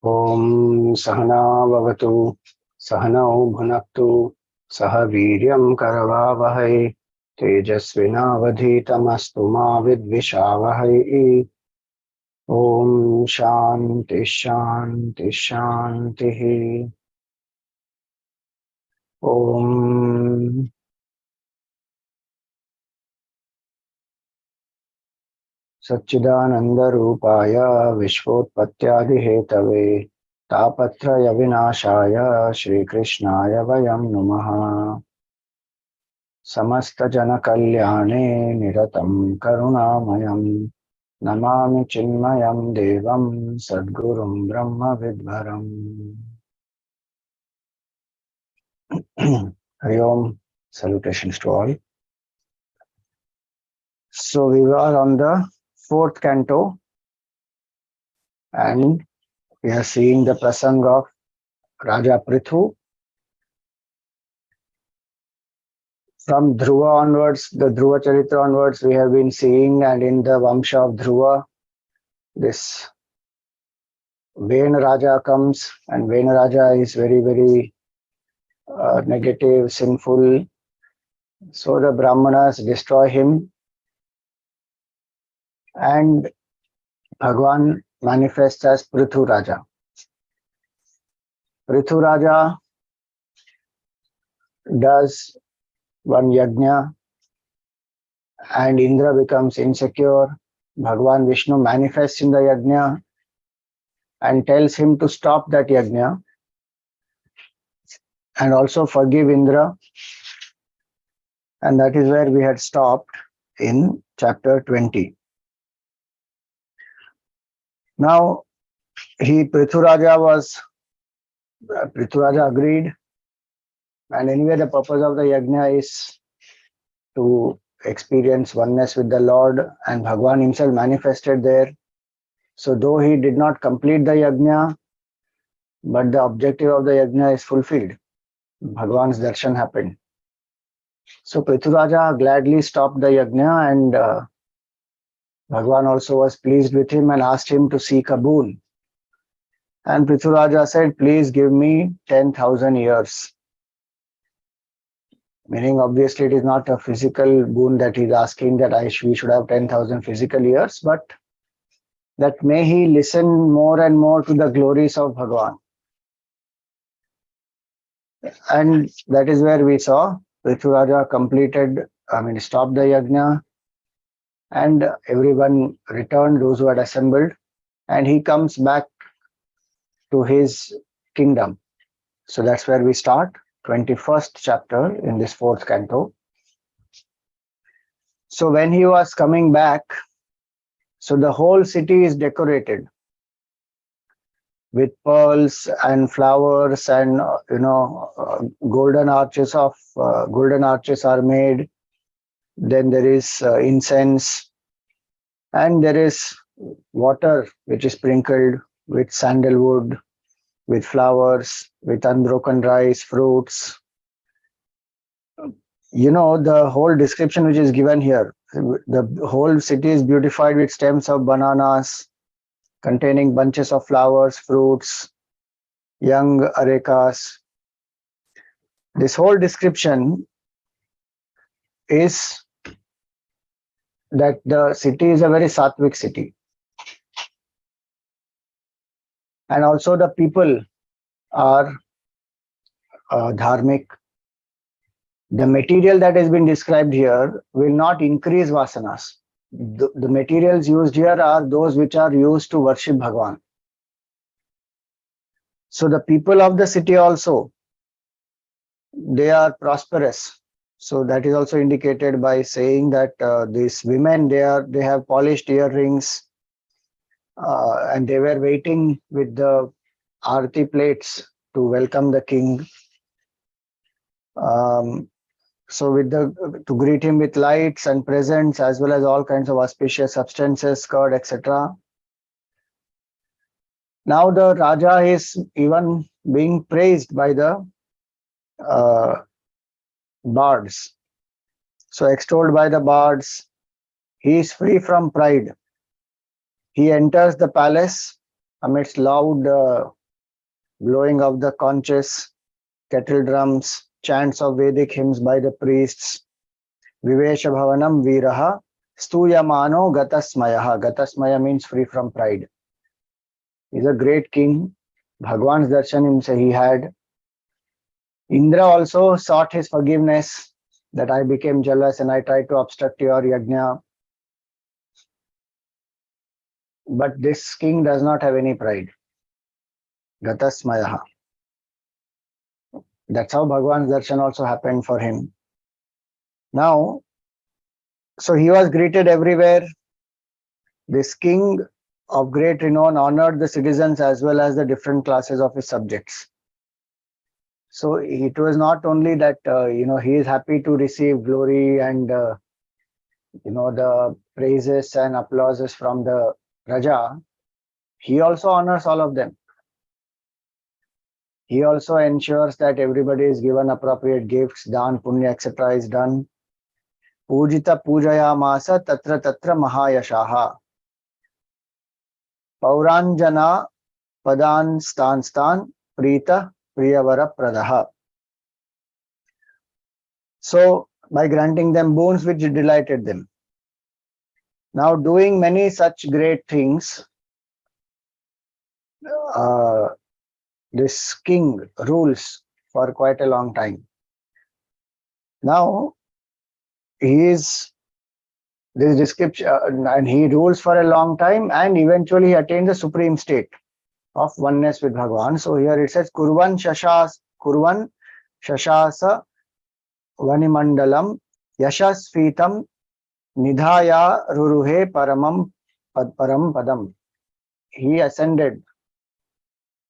Om Sahana Bhavatu Sahanau Bhunaktu Saha Viryam Karavavahai Tejasvinavadhitamastu ma vidvishavahai. Om Shanti Shanti Shanti. Om Satchidananda Rupaya Vishvotpatyadi Hetave Tapatraya Vinashaya Shri Krishnaya Vayam Namaha. Samasta Jana Kalyane Niratam Karunamayam Namami Chinmayam Devam Sadgurum Brahma Vidvaram. Hari Om, salutations to all. So we were on the fourth canto and we are seeing the prasang of Raja Prthu. From Dhruva onwards, the Dhruva Charitra onwards, we have been seeing, and in the Vamsha of Dhruva, this Vena Raja comes, and Vena Raja is very, very negative, sinful. So the Brahmanas destroy him, and Bhagwan manifests as Prthu Raja. Prthu Raja does one yajna, and Indra becomes insecure. Bhagwan Vishnu manifests in the yajna and tells him to stop that yajna and also forgive Indra. And that is where we had stopped in chapter 20. Now, Prthu Raja agreed, and anyway the purpose of the yajna is to experience oneness with the Lord, and Bhagwan himself manifested there. So though he did not complete the yajna, but the objective of the yajna is fulfilled. Bhagwan's darshan happened. So Prthu Raja gladly stopped the yajna, and Bhagwan also was pleased with him and asked him to seek a boon. And Prthu Raja said, please give me 10,000 years. Meaning, obviously, it is not a physical boon that he is asking that we should have 10,000 physical years, but that may he listen more and more to the glories of Bhagwan. And that is where we saw Prthu Raja stopped the yajna, and everyone returned, those who had assembled, and he comes back to his kingdom. So that's where we start, 21st chapter in this fourth canto. So when he was coming back, so the whole city is decorated with pearls and flowers, and golden arches are made. Then there is incense, and there is water which is sprinkled with sandalwood, with flowers, with unbroken rice, fruits. The whole description which is given here, the whole city is beautified with stems of bananas, containing bunches of flowers, fruits, young arekas. This whole description is that the city is a very sattvic city. And also the people are dharmic. The material that has been described here will not increase vasanas. The materials used here are those which are used to worship Bhagwan. So the people of the city also, they are prosperous. So that is also indicated by saying that these women, they have polished earrings, and they were waiting with the arati plates to welcome the king. So to greet him with lights and presents, as well as all kinds of auspicious substances, curd, etc. Now the Raja is even being praised by the bards. So extolled by the bards, he is free from pride. He enters the palace amidst loud blowing of the conches, kettle drums, chants of Vedic hymns by the priests. Vivesha Bhavanam Viraha Stuyamano Gatasmayaha. Gatasmaya means free from pride. He's a great king. Bhagwan's darshan he had. Indra also sought his forgiveness, that I became jealous and I tried to obstruct your yajna. But this king does not have any pride. Gatasmayaha. That's how Bhagwan's darshan also happened for him. Now, so he was greeted everywhere. This king of great renown honored the citizens as well as the different classes of his subjects. So it was not only that, he is happy to receive glory and, the praises and applauses from the Raja. He also honors all of them. He also ensures that everybody is given appropriate gifts, dan, punya, etc. is done. Pujita pujaya masa tatra tatra mahayashaha. Pauranjana padan stan prita priyavara pradaha. So, by granting them boons which delighted them. Now, doing many such great things, this king rules for quite a long time. Now, this description, and he rules for a long time, and eventually he attained the supreme state of oneness with Bhagavan. So here it says, Kurvan Shashasa Vanimandalam Yashasfitam Nidhaya Ruruhe Param Padam. He ascended,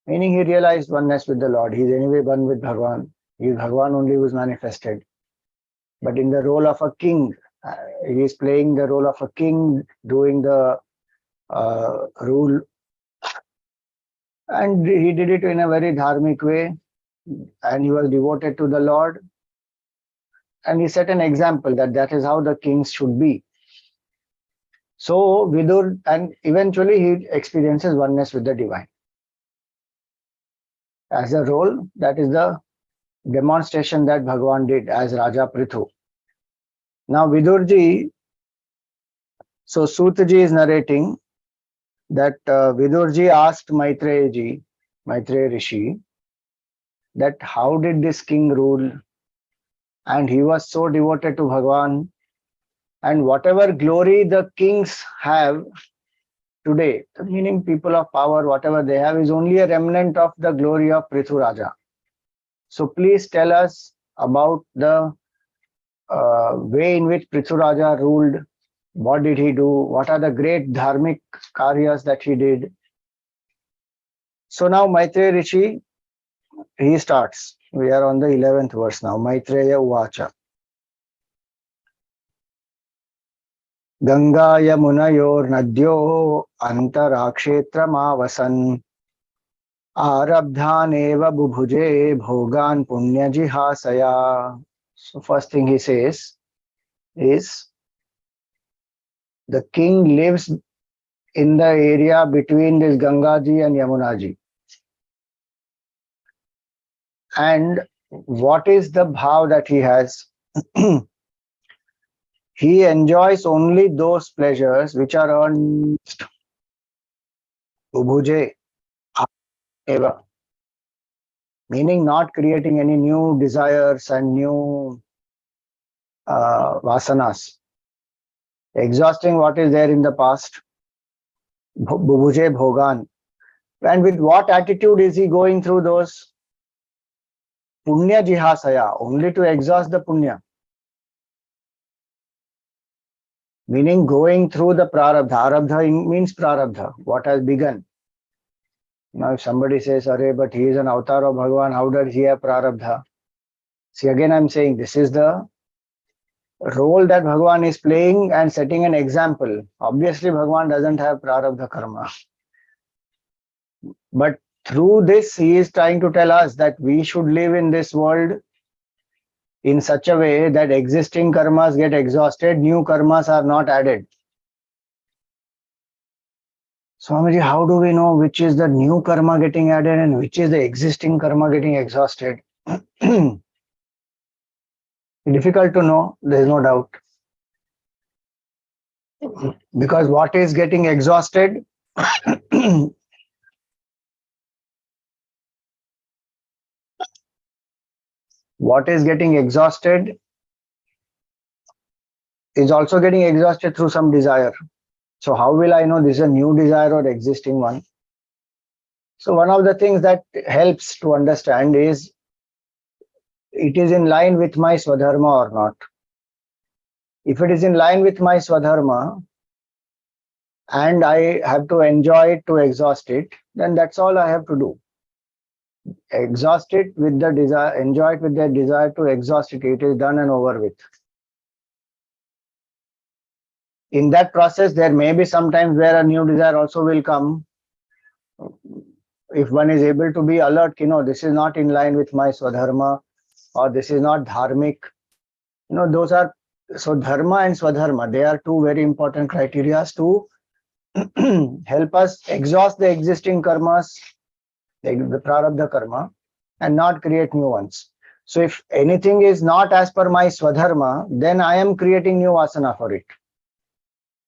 meaning he realized oneness with the Lord. He is anyway one with Bhagavan. He is Bhagavan only who is manifested. But in the role of a king, he is playing the role of a king, doing the rule. And he did it in a very dharmic way. And he was devoted to the Lord. And he set an example that is how the kings should be. So Vidur, and eventually he experiences oneness with the divine. As a role, that is the demonstration that Bhagavan did as Raja Prthu. Now Vidurji, so Sutaji is narrating that Vidurji asked Maitreya Rishi, that how did this king rule? And he was so devoted to Bhagavan. And whatever glory the kings have today, meaning people of power, whatever they have, is only a remnant of the glory of Prthu Raja. So please tell us about the way in which Prthu Raja ruled. What did he do? What are the great dharmic karyas that he did? So now Maitreya Rishi, he starts. We are on the 11th verse now. Maitreya Uvacha. Ganga Yamunayor Nadyo Antarakshetra Mavasan Arabdhaneva Bubhuje Bhogan Punyajihasaya. So first thing he says is, the king lives in the area between this Gangaji and Yamunaji. And what is the bhav that he has? He enjoys only those pleasures which are earned. Ubhuje eva. Meaning not creating any new desires and new vasanas. Exhausting what is there in the past. Bubhuje bhogan. And with what attitude is he going through those? Punya jihasaya, only to exhaust the punya. Meaning going through the prarabdha. Arabdha means prarabdha, what has begun. Now if somebody says, Arey, but he is an avatar of Bhagavan, how does he have prarabdha? See, again I'm saying, this is the role that Bhagavan is playing and setting an example. Obviously Bhagavan doesn't have prarabdha karma. But through this, he is trying to tell us that we should live in this world in such a way that existing karmas get exhausted, new karmas are not added. Swamiji, how do we know which is the new karma getting added and which is the existing karma getting exhausted? Difficult to know, there is no doubt. Because what is getting exhausted what is getting exhausted is also getting exhausted through some desire. So how will I know this is a new desire or existing one? So one of the things that helps to understand is it is in line with my swadharma or not. If it is in line with my swadharma and I have to enjoy it to exhaust it, then that's all I have to do. Exhaust it with the desire, enjoy it with the desire to exhaust it. It is done and over with. In that process, there may be some times where a new desire also will come. If one is able to be alert, this is not in line with my swadharma or this is not dharmic. Those are, so dharma and swadharma, they are two very important criteria to help us exhaust the existing karmas, the prarabdha karma, and not create new ones. So if anything is not as per my swadharma, then I am creating new vasana for it.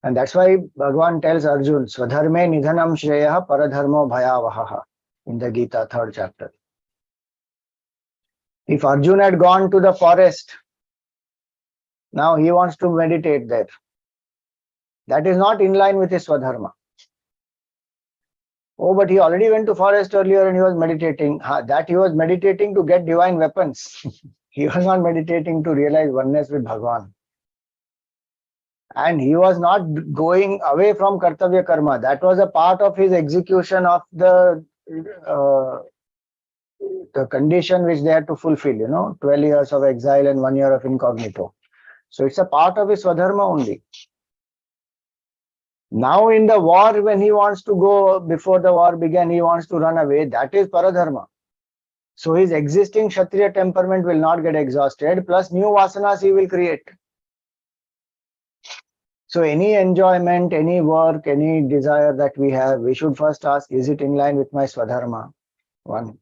And that's why Bhagavan tells Arjun, Swadharme nidhanam shreya paradharmo bhayavaha in the Gita, 3rd chapter. If Arjun had gone to the forest, now he wants to meditate there. That is not in line with his swadharma. Oh, but he already went to forest earlier and he was meditating. That he was meditating to get divine weapons. He was not meditating to realize oneness with Bhagavan. And he was not going away from kartavya karma. That was a part of his execution of the condition which they had to fulfill, 12 years of exile and 1 year of incognito. So it's a part of his swadharma only. Now in the war, when he wants to go, before the war began, he wants to run away, that is paradharma. So his existing Kshatriya temperament will not get exhausted, plus new vasanas he will create. So any enjoyment, any work, any desire that we have, we should first ask, is it in line with my swadharma? One.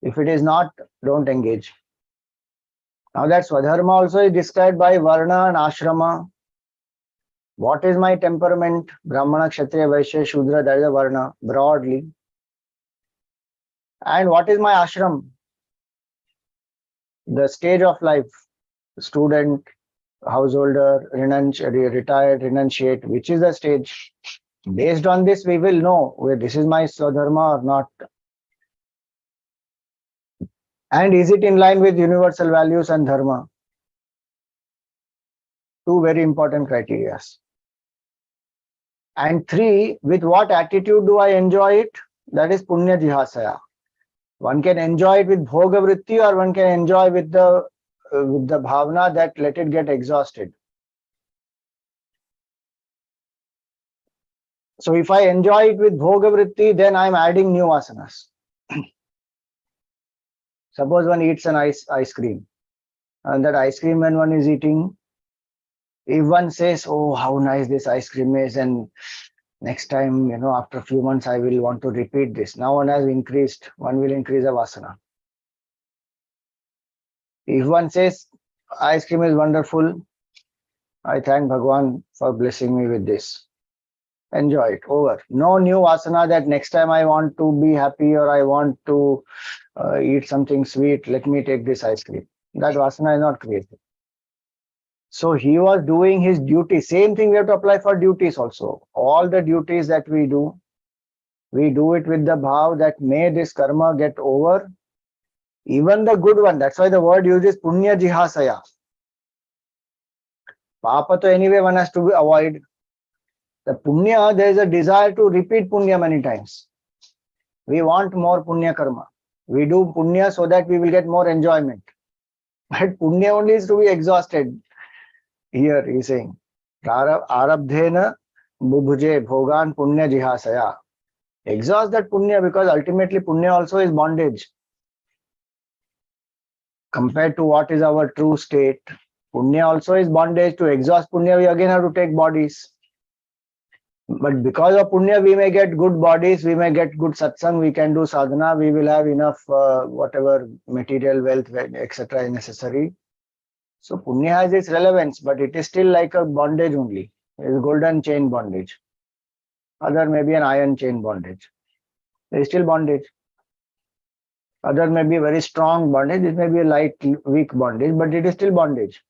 If it is not, don't engage. Now that swadharma also is described by varna and ashrama. What is my temperament? Brahmana, Kshatriya, Vaishya, Shudra, that is a varna, broadly. And what is my ashram? The stage of life, student, householder, retired, renunciate, which is the stage. Based on this, we will know whether this is my swadharma or not. And is it in line with universal values and dharma? Two very important criteria. And 3, with what attitude do I enjoy it? That is punya jihasaya. One can enjoy it with bhoga vritti, or one can enjoy with the bhavana that let it get exhausted. So if I enjoy it with bhoga vritti, then I am adding new asanas. Suppose one eats an ice cream, and that ice cream when one is eating, if one says, oh, how nice this ice cream is, and next time, after a few months, I will want to repeat this. Now one has increased, one will increase a vasana. If one says, ice cream is wonderful, I thank Bhagavan for blessing me with this. Enjoy it, over. No new vasana that next time I want to be happy or I want to eat something sweet, let me take this ice cream. That vasana is not created. So he was doing his duty. Same thing we have to apply for duties also. All the duties that we do it with the bhav that may this karma get over. Even the good one, that's why the word used is punya jihasaya. Papa to anyway one has to avoid. The punya, there is a desire to repeat punya many times. We want more punya karma. We do punya so that we will get more enjoyment. But punya only is to be exhausted. Here he is saying, arabdhena bubhuje bhogan punya jihasaya. Exhaust that punya, because ultimately punya also is bondage. Compared to what is our true state, punya also is bondage. To exhaust punya, we again have to take bodies. But because of punya, we may get good bodies, we may get good satsang, we can do sadhana, we will have enough whatever material wealth, etc. necessary. So punya has its relevance, but it is still like a bondage only. It is golden chain bondage. Other may be an iron chain bondage. It is still bondage. Other may be very strong bondage. It may be a light, weak bondage, but it is still bondage.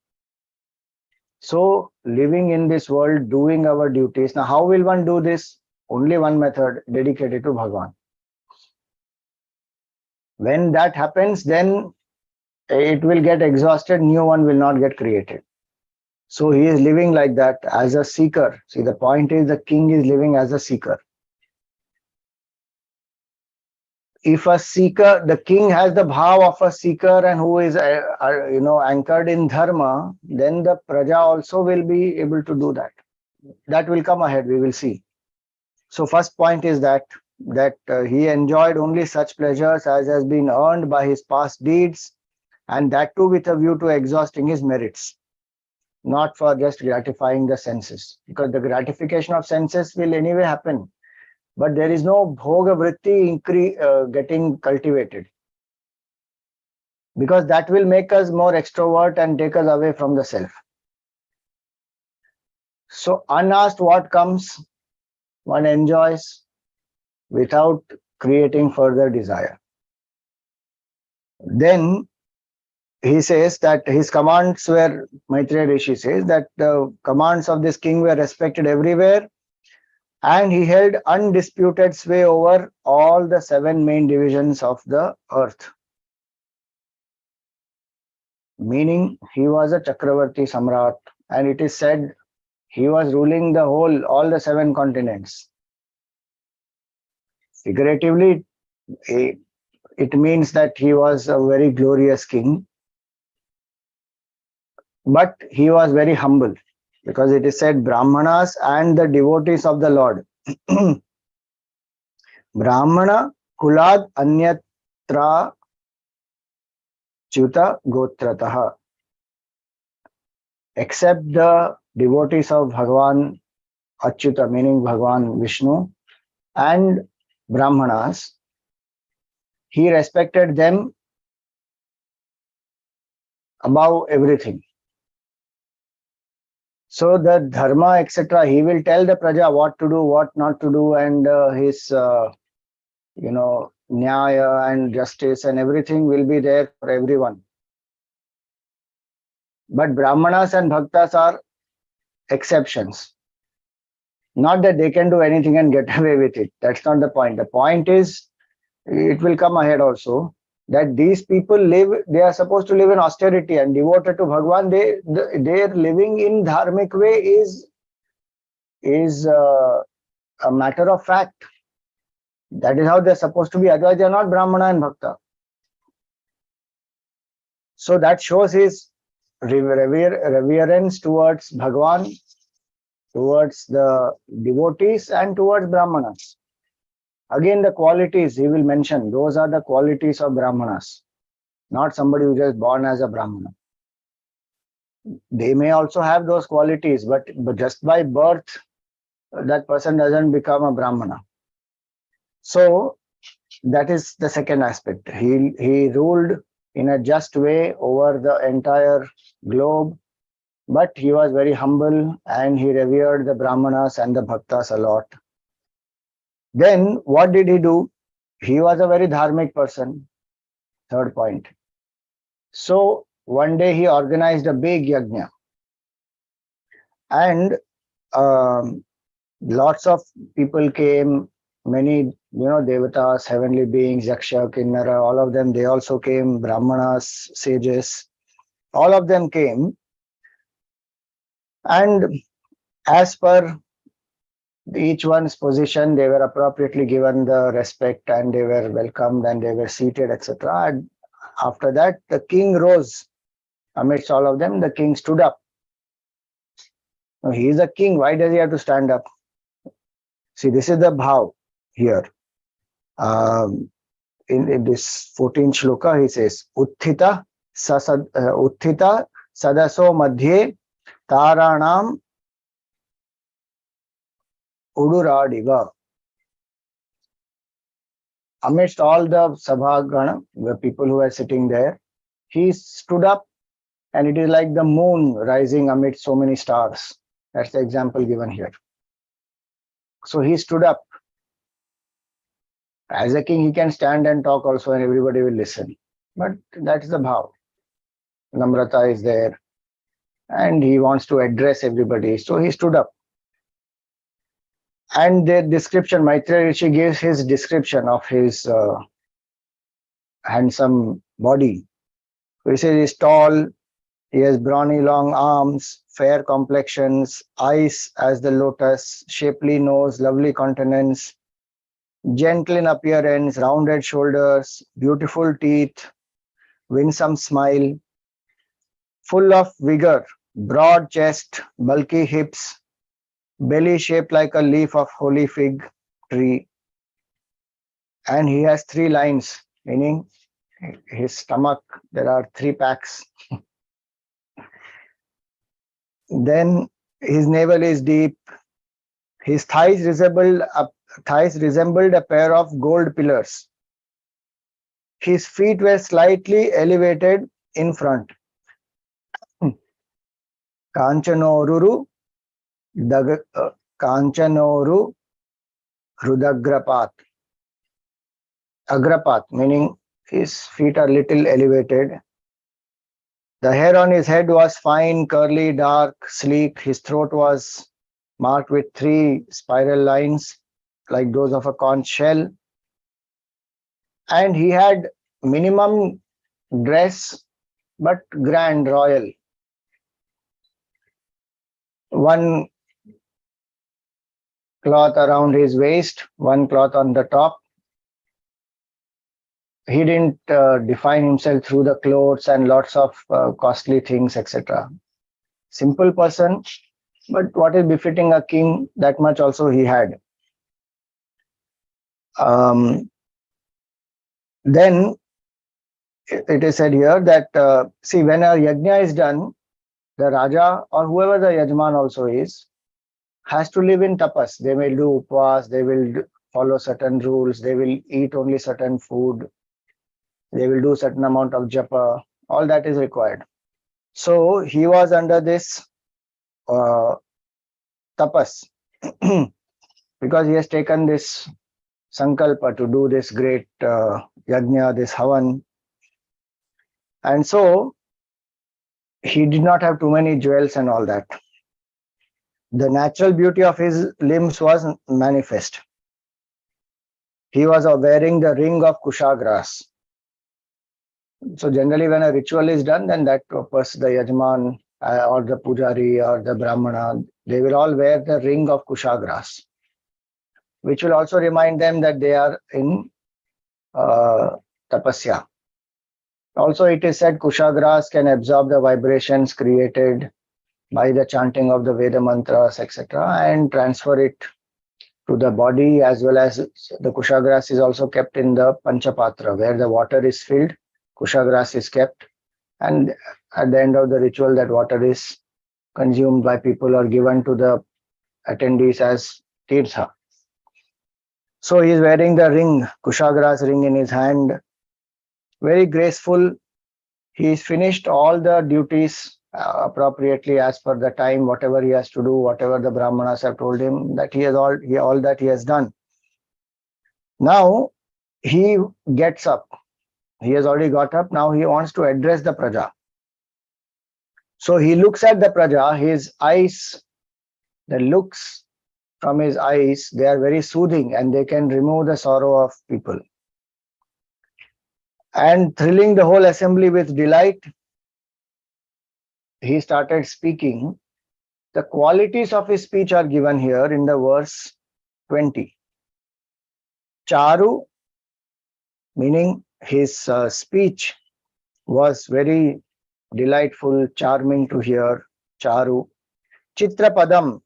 So living in this world, doing our duties. Now, how will one do this? Only one method, dedicated to Bhagavan. When that happens, then it will get exhausted. New one will not get created. So he is living like that as a seeker. See, the point is the king is living as a seeker. If a seeker, the king has the bhav of a seeker and who is anchored in dharma, then the praja also will be able to do that. That will come ahead, we will see. So first point is that he enjoyed only such pleasures as has been earned by his past deeds, and that too with a view to exhausting his merits, not for just gratifying the senses, because the gratification of senses will anyway happen. But there is no bhoga vritti getting cultivated, because that will make us more extrovert and take us away from the self. So unasked what comes, one enjoys without creating further desire. Then he says that his commands were, Maitreya Rishi says that the commands of this king were respected everywhere, and he held undisputed sway over all the 7 main divisions of the earth. Meaning he was a Chakravarti Samrat, and it is said he was ruling all the 7 continents. Figuratively, it means that he was a very glorious king, but he was very humble, because it is said Brahmanas and the devotees of the Lord. Brahmana kulad anyatra chuta gotrataha. Except the devotees of Bhagavan Achyuta, meaning Bhagavan Vishnu, and Brahmanas, he respected them above everything. So the dharma, etc., he will tell the praja what to do, what not to do, and his, nyaya and justice and everything will be there for everyone. But Brahmanas and Bhaktas are exceptions. Not that they can do anything and get away with it. That's not the point. The point is, it will come ahead also, that these people they are supposed to live in austerity and devoted to Bhagavan. Their living in dharmic way is a matter of fact. That is how they're supposed to be. Otherwise, they are not Brahmana and Bhakta. So that shows his reverence towards Bhagavan, towards the devotees, and towards Brahmanas. Again, the qualities he will mention, those are the qualities of Brahmanas, not somebody who is just born as a Brahmana. They may also have those qualities, but just by birth, that person doesn't become a Brahmana. So that is the second aspect. He ruled in a just way over the entire globe, but he was very humble and he revered the Brahmanas and the Bhaktas a lot. Then what did he do? He was a very dharmic person. Third point. So one day he organized a big yajna, and lots of people came. Many, devatas, heavenly beings, yaksha, kinnara, all of them, they also came. Brahmanas, sages, all of them came. And as per each one's position, they were appropriately given the respect and they were welcomed and they were seated, etc. And after that, the king rose. Amidst all of them, the king stood up. Now, he is a king. Why does he have to stand up? See, this is the bhav here. In this 14th shloka, he says, Utthita sadaso madhye taranam Uduradiva. Amidst all the Sabhagana, the people who were sitting there, he stood up, and it is like the moon rising amidst so many stars. That's the example given here. So he stood up. As a king, he can stand and talk also, and everybody will listen. But that's the bhav. Namrata is there, and he wants to address everybody. So he stood up. And the description, Maitreya Rishi gives his description of his handsome body. He says he's tall, he has brawny long arms, fair complexions, eyes as the lotus, shapely nose, lovely countenance, gentle in appearance, rounded shoulders, beautiful teeth, winsome smile, full of vigor, broad chest, bulky hips, belly shaped like a leaf of holy fig tree. And he has 3 lines, meaning his stomach, there are 3 packs. Then his navel is deep. His thighs resembled a pair of gold pillars. His feet were slightly elevated in front. Kanchanoru Rudagrapat. Agrapat, meaning his feet are little elevated. The hair on his head was fine, curly, dark, sleek. His throat was marked with 3 spiral lines like those of a conch shell. And he had minimum dress but grand, royal. 1 cloth around his waist, 1 cloth on the top. He didn't define himself through the clothes and lots of costly things, etc. Simple person, but what is befitting a king, that much also he had. Then it is said here that, see, when a yajna is done, the Raja or whoever the Yajman also is, has to live in tapas. They will do upvas, they will follow certain rules, they will eat only certain food, they will do certain amount of japa, all that is required. So he was under this tapas because he has taken this sankalpa to do this great yajna, this havan. And so he did not have too many jewels and all that. The natural beauty of his limbs was manifest. He was wearing the ring of kushagras. So generally when a ritual is done, then that person, the yajman or the pujari or the brahmana, they will all wear the ring of kushagras, which will also remind them that they are in tapasya. Also it is said kushagras can absorb the vibrations created by the chanting of the Veda mantras, etc., and transfer it to the body, as well as the kushagras is also kept in the panchapatra, where the water is filled, kushagras is kept, and at the end of the ritual that water is consumed by people or given to the attendees as tirtha. So he is wearing the ring, kushagras ring in his hand, very graceful. He finished all the duties appropriately as per the time, whatever he has to do, whatever the brahmanas have told him, that he has all that he has done. Now he gets up. He has already got up. Now he wants to address the praja. So he looks at the praja. His eyes, the looks from his eyes, they are very soothing and they can remove the sorrow of people. And thrilling the whole assembly with delight, he started speaking. The qualities of his speech are given here in the verse 20. Charu, meaning his speech was very delightful, charming to hear. Charu. Chitrapadam,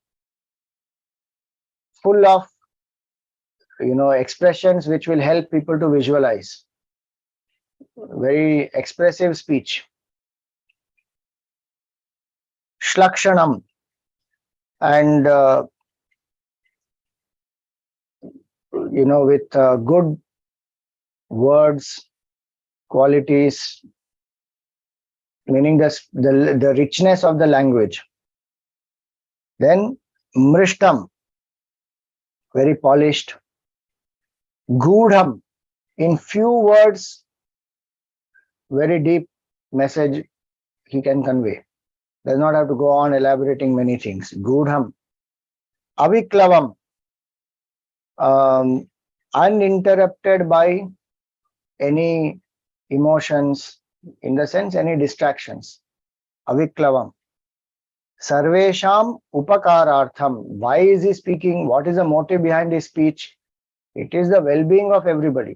full of expressions which will help people to visualize. Very expressive speech. Shlakshanam, and with good words, qualities, meaning the richness of the language. Then mrishtam, very polished. Gudham, in few words, very deep message he can convey. Does not have to go on elaborating many things. Gudham. Aviklavam, uninterrupted by any emotions, in the sense any distractions. Aviklavam. Sarvesham upakarartham. Why is he speaking? What is the motive behind his speech? It is the well-being of everybody.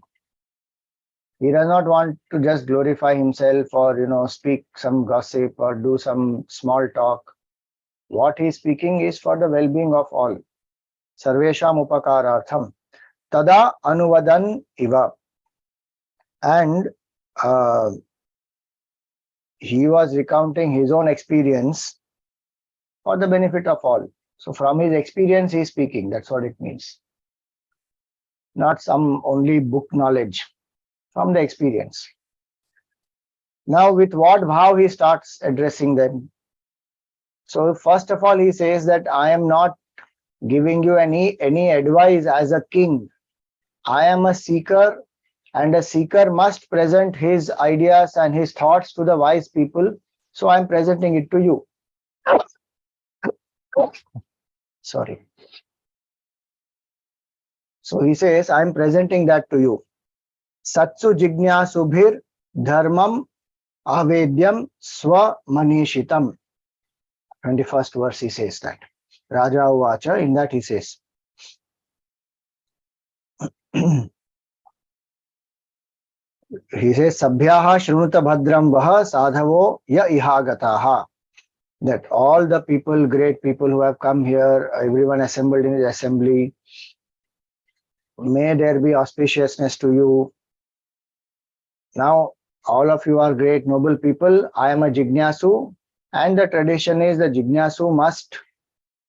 He does not want to just glorify himself or speak some gossip or do some small talk. What he is speaking is for the well-being of all. Sarvesham upakarartham. Tada anuvadan iva. And he was recounting his own experience for the benefit of all. So from his experience he is speaking. That's what it means. Not some only book knowledge. From the experience. Now with what bhav he starts addressing them? So first of all he says that I am not giving you any advice as a king. I am a seeker, and a seeker must present his ideas and his thoughts to the wise people. So I am presenting it to you. Sorry. So he says, I am presenting that to you. Satsu jignasubhir dharmam avedyam swa manishitam. 21st verse he says that. Raja Uvacha, in that he says. He says, Sabhyaha shrunuta bhadram vaha sadhavo ya ihagataha. That all the people, great people who have come here, everyone assembled in his assembly, may there be auspiciousness to you. Now, all of you are great, noble people. I am a Jignasu, and the tradition is the Jignasu must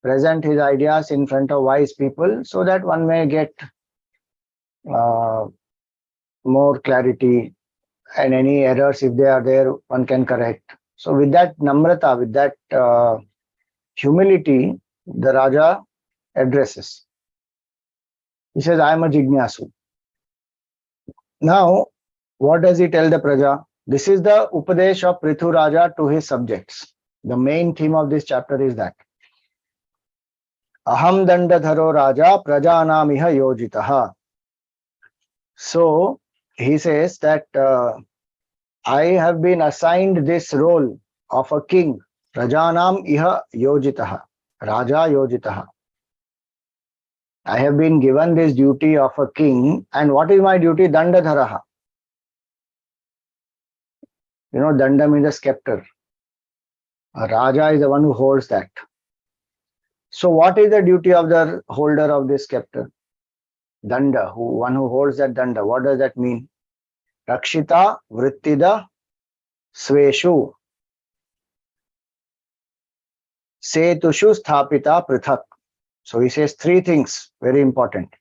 present his ideas in front of wise people so that one may get more clarity, and any errors, if they are there, one can correct. So with that namrata, with that humility, the Raja addresses. He says, I am a Jignasu. Now, what does he tell the Praja? This is the Upadesh of Prthu Raja to his subjects. The main theme of this chapter is that. Aham dandadharo Raja prajanamiha yojitaha. So, he says that I have been assigned this role of a king. Prajanam iha yojitaha. Raja yojitaha. I have been given this duty of a king. And what is my duty? Dandadharaha. Danda means a scepter. A Raja is the one who holds that. So what is the duty of the holder of this scepter? Danda, one who holds that danda. What does that mean? Rakshita vrittida sveshu setushu sthapita prithak. So he says three things, very important.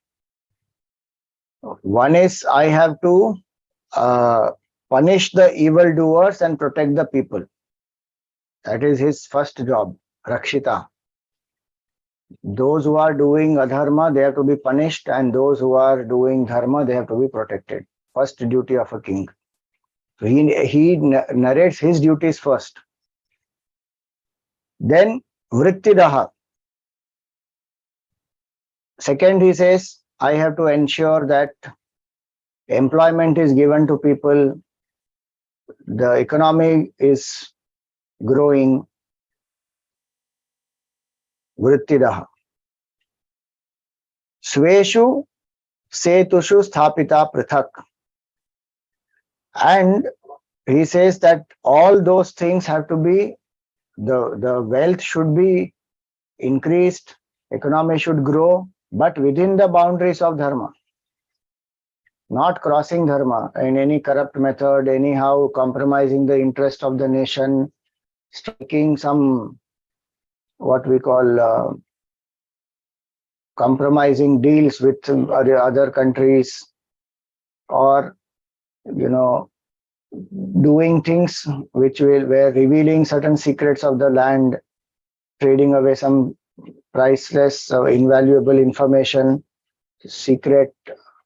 One is I have to punish the evildoers and protect the people. That is his first job, Rakshita. Those who are doing adharma, they have to be punished, and those who are doing dharma, they have to be protected. First duty of a king. So he narrates his duties first. Then vrittidaha. Second, he says, I have to ensure that employment is given to people, the economy is growing. Vrittidaha. Sveshu setushu sthapita prithak. And he says that all those things have to be, the wealth should be increased, economy should grow, but within the boundaries of dharma. Not crossing dharma in any corrupt method, anyhow compromising the interest of the nation, striking some, what we call compromising deals with other countries, or doing things which were revealing certain secrets of the land, trading away some priceless, invaluable information, secret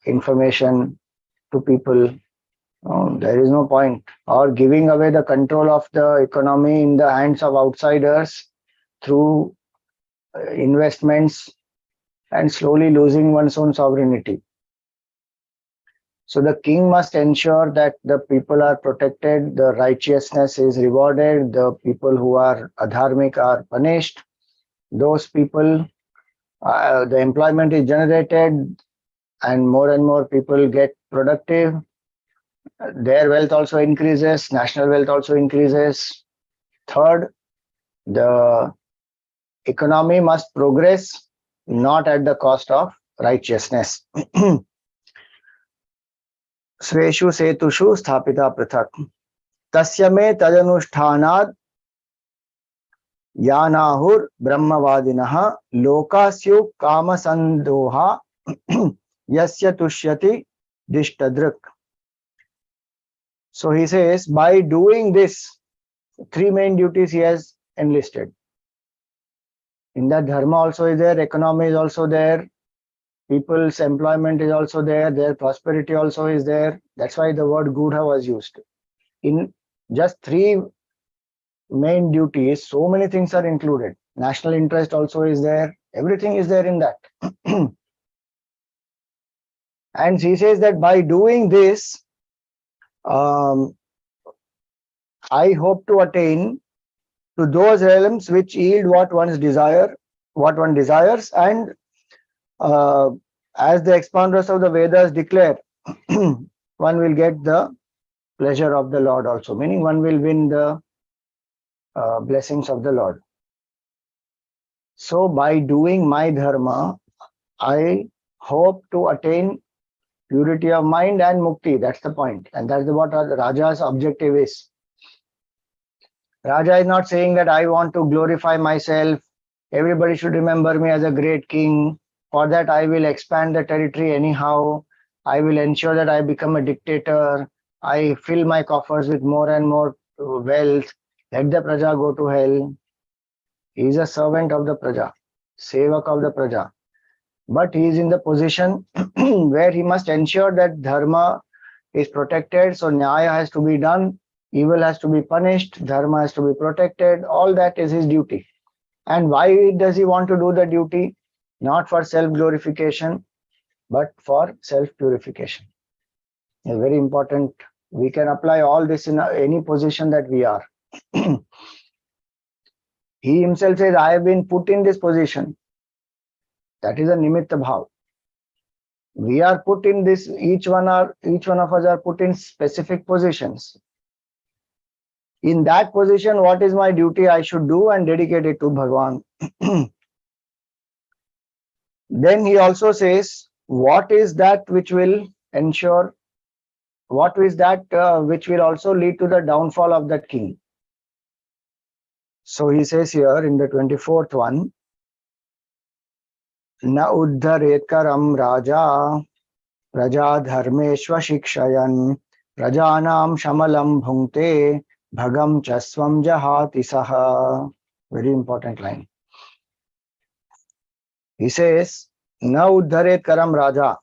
information to people. There is no point. Or giving away the control of the economy in the hands of outsiders through investments and slowly losing one's own sovereignty. So the king must ensure that the people are protected, the righteousness is rewarded, the people who are adharmic are punished. Those people, the employment is generated and more people get productive. Their wealth also increases, national wealth also increases. Third, the economy must progress, not at the cost of righteousness. स्वेषु सेतुषु स्थापिता पृथक् तस्य मे तदनुष्ठानात् यानाहुर ब्रह्मवादिनः लोकास्यु कामसन्दोहा यस्य तुष्यति दिष्टदृक्. So he says, by doing this, three main duties he has enlisted. In that dharma also is there, economy is also there, people's employment is also there, their prosperity also is there. That's why the word gudha was used. In just three main duties, so many things are included. National interest also is there. Everything is there in that. And he says that by doing this, I hope to attain to those realms which yield what one desires, and as the expounders of the Vedas declare, one will get the pleasure of the Lord also, meaning one will win the blessings of the Lord. So by doing my dharma, I hope to attain purity of mind and mukti. That's the point. And that's what Raja's objective is. Raja is not saying that I want to glorify myself. Everybody should remember me as a great king. For that, I will expand the territory anyhow. I will ensure that I become a dictator. I fill my coffers with more and more wealth. Let the praja go to hell. He is a servant of the praja, sevak of the praja. But he is in the position where he must ensure that dharma is protected. So nyaya has to be done. Evil has to be punished. Dharma has to be protected. All that is his duty. And why does he want to do the duty? Not for self-glorification, but for self-purification. It's very important. We can apply all this in any position that we are. He himself says, I have been put in this position. That is a nimitta bhav. We are put in this, each one of us are put in specific positions. In that position, what is my duty I should do and dedicate it to Bhagavan. Then he also says, what is that which will ensure, what is that which will also lead to the downfall of that king. So he says here in the 24th one, Na uddharet karam raja praja dharmeshva shikshayan prajanam shamalam bhungte bhagam chasvam jahati saha. Very important line. He says, Na uddharet karam raja.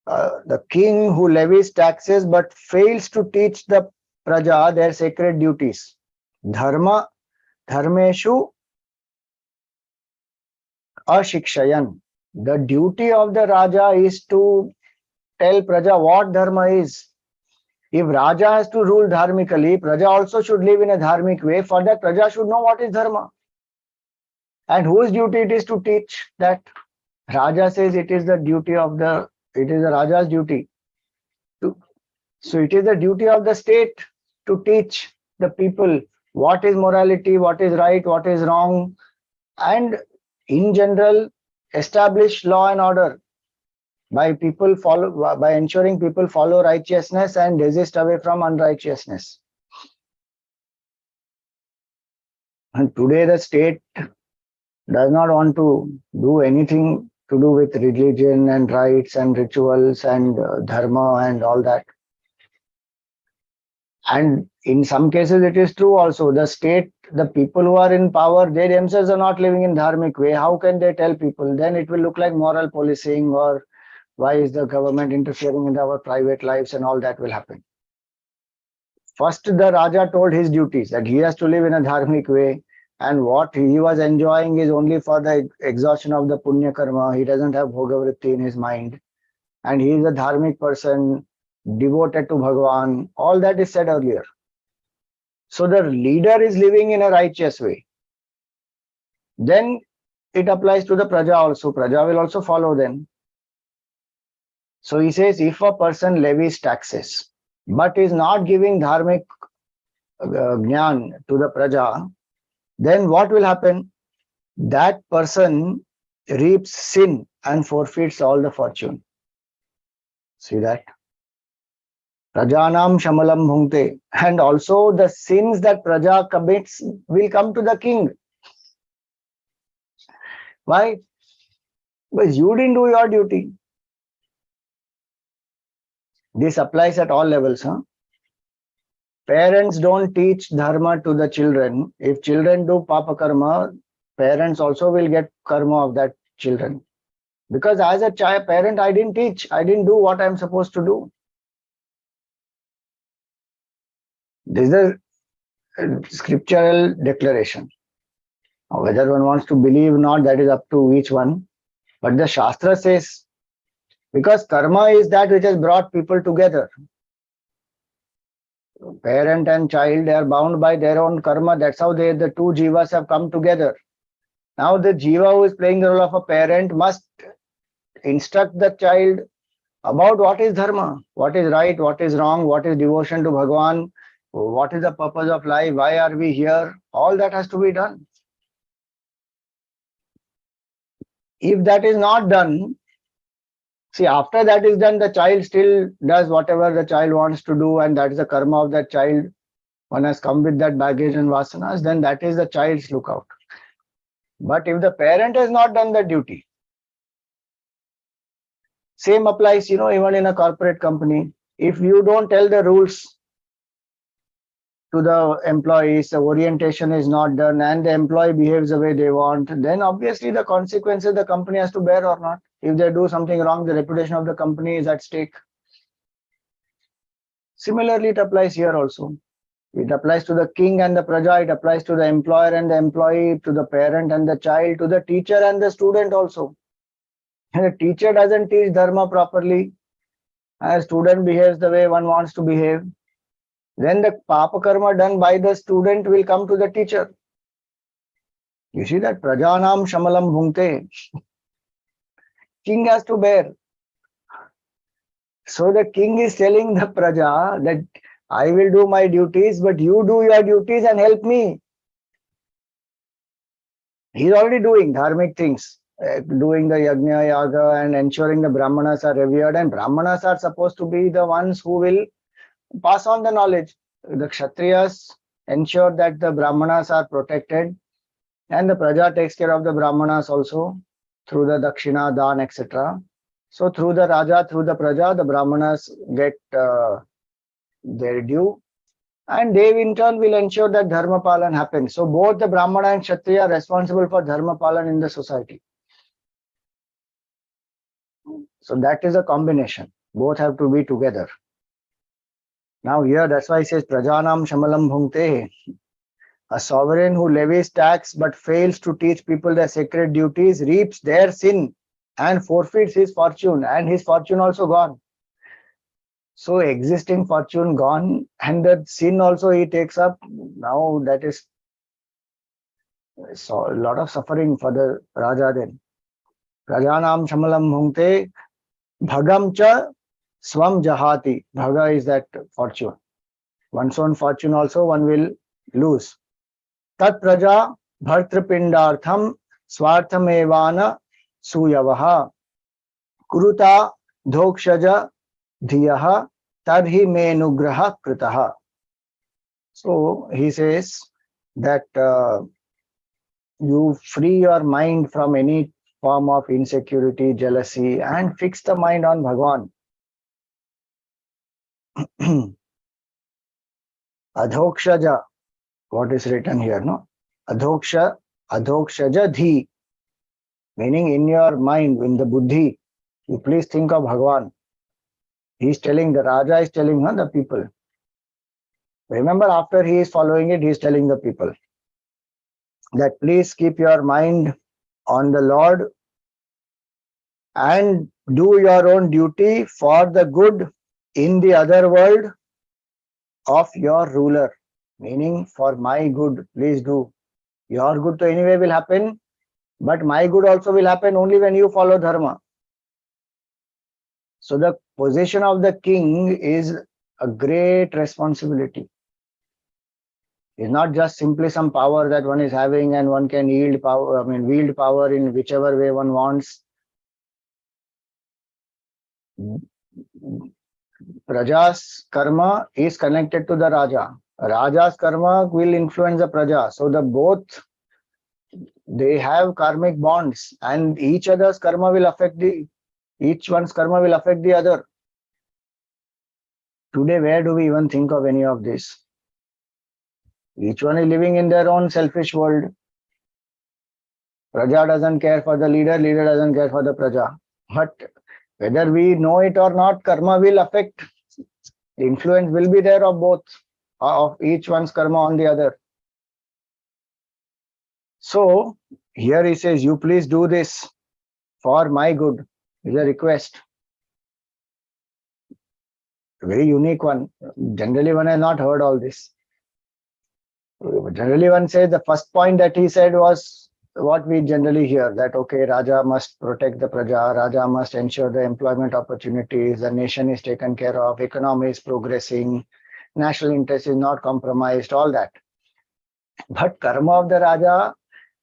The king who levies taxes but fails to teach the praja their sacred duties. Dharma, dharmeshu ashikshayan. The duty of the Raja is to tell Praja what Dharma is. If Raja has to rule dharmically, Praja also should live in a dharmic way. For that, Praja should know what is Dharma. And whose duty it is to teach that? Raja says it is the duty of the, it is the Raja's duty. So it is the duty of the state to teach the people what is morality, what is right, what is wrong, and in general, establish law and order by ensuring people follow righteousness and desist away from unrighteousness. And today the state does not want to do anything to do with religion and rites and rituals and dharma and all that. And in some cases, it is true also. The state, the people who are in power, they themselves are not living in dharmic way. How can they tell people? Then it will look like moral policing, or why is the government interfering in our private lives, and all that will happen. First, the Raja told his duties, that he has to live in a dharmic way, and what he was enjoying is only for the exhaustion of the punya karma. He doesn't have bhogavritti in his mind, and he is a dharmic person, devoted to Bhagavan. All that is said earlier. So the leader is living in a righteous way. Then it applies to the praja also. Praja will also follow them. So he says, if a person levies taxes but is not giving dharmic jnana to the praja, then what will happen? That person reaps sin and forfeits all the fortune. See that? Prajanam shamalam bhungte. And also the sins that praja commits will come to the king. Why? Because you didn't do your duty. This applies at all levels. Parents don't teach dharma to the children. If children do papa karma, parents also will get karma of that children. Because as a parent, I didn't teach. I didn't do what I'm supposed to do. This is a scriptural declaration. Whether one wants to believe or not, that is up to each one. But the Shastra says, because karma is that which has brought people together. Parent and child, they are bound by their own karma. That's how the two jivas have come together. Now the jiva who is playing the role of a parent must instruct the child about what is dharma, what is right, what is wrong, what is devotion to Bhagavan, what is the purpose of life, why are we here. All that has to be done. If that is not done, see, after that is done, the child still does whatever the child wants to do, and that is the karma of that child. One has come with that baggage and vasanas, then that is the child's lookout. But if the parent has not done the duty, same applies, even in a corporate company. If you don't tell the rules to the employees, the orientation is not done, and the employee behaves the way they want, then obviously the consequences the company has to bear or not. If they do something wrong, the reputation of the company is at stake. Similarly, it applies here also. It applies to the king and the praja, it applies to the employer and the employee, to the parent and the child, to the teacher and the student also. And the teacher doesn't teach dharma properly, and a student behaves the way one wants to behave, then the papa karma done by the student will come to the teacher. You see that? Prajanam shamalam bhungte. King has to bear. So the king is telling the praja that I will do my duties, but you do your duties and help me. He is already doing dharmic things, doing the yajna, yaga, and ensuring the brahmanas are revered. And brahmanas are supposed to be the ones who will pass on the knowledge. The kshatriyas ensure that the brahmanas are protected, and the praja takes care of the brahmanas also through the dakshina, dan, etc. So through the raja, through the praja, the brahmanas get their due, and they in turn will ensure that dharma palan happens. So both the brahmana and kshatriya are responsible for dharma palan in the society. So that is a combination. Both have to be together. Now here, that's why he says, Prajanam shamalam bhungte. A sovereign who levies tax but fails to teach people their sacred duties reaps their sin and forfeits his fortune, and his fortune also gone. So existing fortune gone, and the sin also he takes up. Now that is so a lot of suffering for the Raja then. Prajanam shamalam bhungte bhagam cha swam jahati. Bhaga is that fortune. One's own fortune also one will lose. Tat praja bhartrapindartham swarthamevana suyavaha kuruta dhokshaja dhiyaha tadhi me nugraha kritaha. So he says that you free your mind from any form of insecurity, jealousy, and fix the mind on Bhagwan. Adhokshaja, what is written here, no? Adhokshaja dhi, meaning in your mind, in the buddhi, you please think of Bhagwan. He's telling, the Raja is telling the people. Remember, after he is following it, he is telling the people that please keep your mind on the Lord and do your own duty for the good in the other world of your ruler. Meaning, for my good, please do. Your good to anyway will happen, but my good also will happen only when you follow Dharma. So the position of the king is a great responsibility. It's not just simply some power that one is having and one can wield power in whichever way one wants. Praja's karma is connected to the Raja. Raja's karma will influence the Praja. So the both, they have karmic bonds, and each one's karma will affect the other. Today, where do we even think of any of this? Each one is living in their own selfish world. Praja doesn't care for the leader, leader doesn't care for the Praja. But whether we know it or not, karma will affect. The influence will be there of both, of each one's karma on the other. So here he says, you please do this for my good. Is a request. A very unique one. Generally, one has not heard all this. Generally, one says the first point that he said was what we generally hear, that okay, Raja must protect the Praja, Raja must ensure the employment opportunities, the nation is taken care of, economy is progressing, national interest is not compromised, all that. But karma of the Raja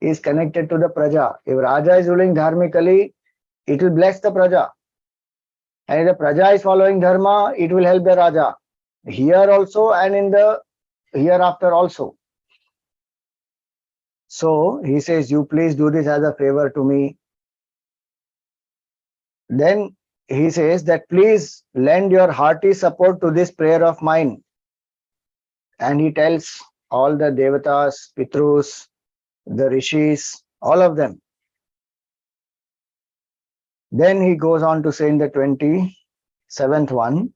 is connected to the Praja. If Raja is ruling dharmically, it will bless the Praja. And if the Praja is following Dharma, it will help the Raja. Here also and in the hereafter also. So he says, you please do this as a favor to me. Then he says that please lend your hearty support to this prayer of mine. And he tells all the Devatas, Pitrus, the Rishis, all of them. Then he goes on to say in the 27th one,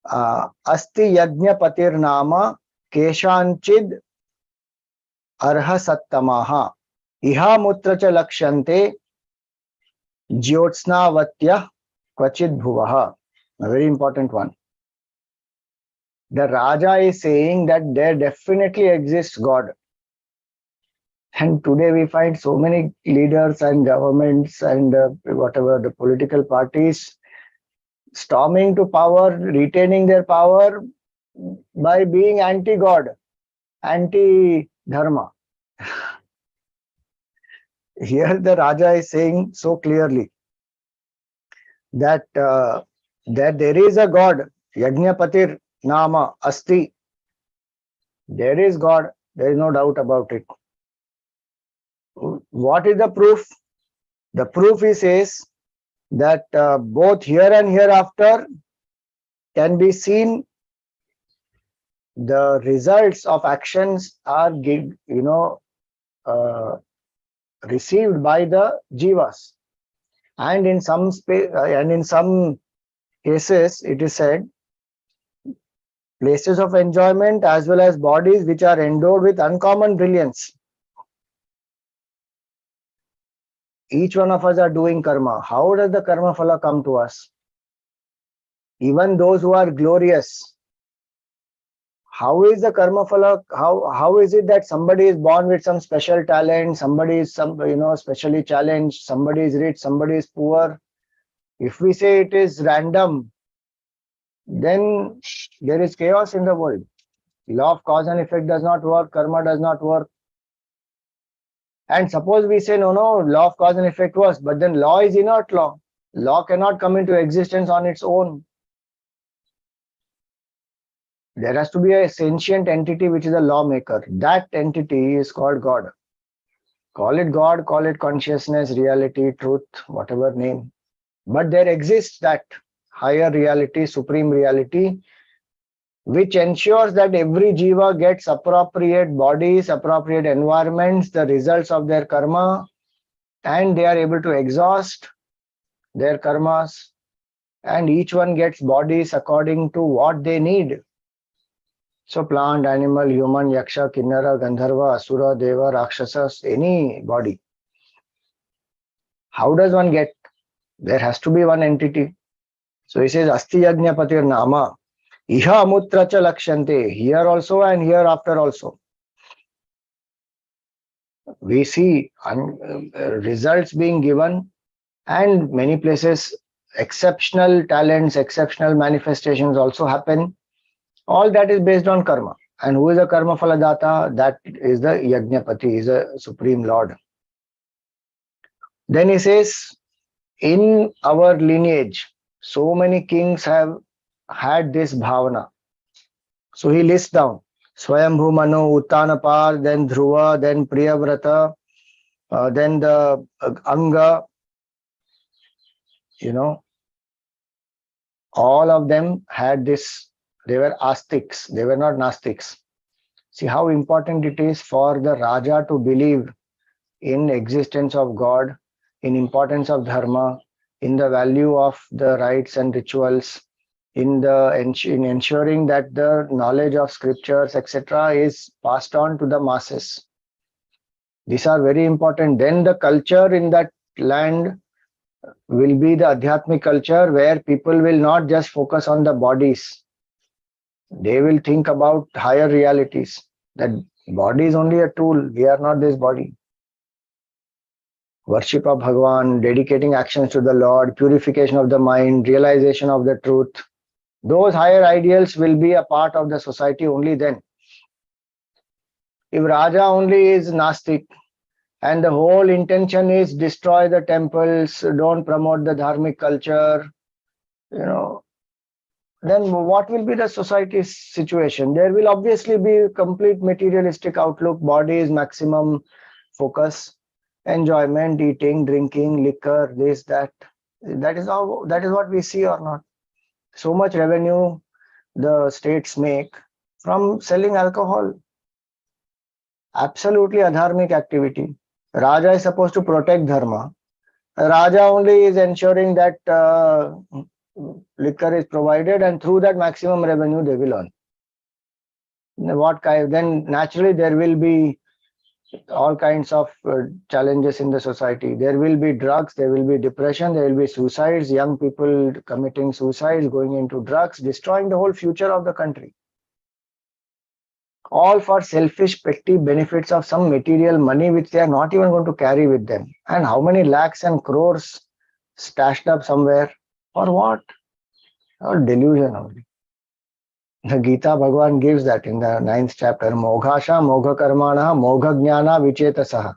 Asti Yajna Patir Nama Keshanchid Arha Sattamaha Iha Mutracha Lakshante Jyotsnavatya Kvachid Bhuvaha. A very important one. The Raja is saying that there definitely exists God. And today we find so many leaders and governments and whatever the political parties storming to power, retaining their power by being anti-God, anti-Dharma. Here the Raja is saying so clearly that there is a God, Yajnapatir Nama Asti. There is God, there is no doubt about it. What is the proof? The proof, he says, that both here and hereafter can be seen the results of actions are received by the jivas, and in some cases it is said places of enjoyment as well as bodies which are endowed with uncommon brilliance. Each one of us are doing karma. How does the karma phala come to us? Even those who are glorious, how is the karma phala? How is it that somebody is born with some special talent, somebody is specially challenged, somebody is rich, somebody is poor? If we say it is random, then there is chaos in the world. Law of cause and effect does not work, karma does not work. And suppose we say, no, law of cause and effect works, but then law is inert law. Law cannot come into existence on its own. There has to be a sentient entity which is a lawmaker. That entity is called God. Call it God, call it consciousness, reality, truth, whatever name. But there exists that higher reality, supreme reality, which ensures that every jiva gets appropriate bodies, appropriate environments, the results of their karma, and they are able to exhaust their karmas, and each one gets bodies according to what they need. So plant, animal, human, yaksha, kinnara, gandharva, asura, deva, rakshasas, any body. How does one get? There has to be one entity. So he says, Asti Yajna Patir Nama, Iha Amutra Cha Lakshante, here also and hereafter also. We see results being given, and many places exceptional talents, exceptional manifestations also happen. All that is based on karma. And who is the karma phaladata? That is the Yajnapati, is the Supreme Lord. Then he says, in our lineage, so many kings have had this bhavana. So he lists down Swayambhu Manu, Uttanapar, then Dhruva, then Priyavrata, then the Anga, all of them had this. They were astics, they were not nastics. See how important it is for the Raja to believe in existence of God, in importance of dharma, in the value of the rites and rituals, in ensuring that the knowledge of scriptures, etc., is passed on to the masses. These are very important. Then the culture in that land will be the Adhyatmic culture, where people will not just focus on the bodies. They will think about higher realities. That body is only a tool. We are not this body. Worship of Bhagavan, dedicating actions to the Lord, purification of the mind, realization of the truth. Those higher ideals will be a part of the society only then. If Raja only is Nastic, and the whole intention is destroy the temples, don't promote the dharmic culture, then what will be the society's situation? There will obviously be complete materialistic outlook, bodies, maximum focus, enjoyment, eating, drinking, liquor, this, that. That is what we see or not. So much revenue the states make from selling alcohol. Absolutely adharmic activity. Raja is supposed to protect dharma. Raja only is ensuring that liquor is provided, and through that maximum revenue they will earn. Then naturally there will be all kinds of challenges in the society. There will be drugs, there will be depression, there will be suicides, young people committing suicides, going into drugs, destroying the whole future of the country. All for selfish, petty benefits of some material money which they are not even going to carry with them. And how many lakhs and crores stashed up somewhere? For what? All delusion only. The Gita Bhagavan gives that in the 9th chapter. Moghasha, Mogha Karmana, Mogha Jnana, Vichetasaha.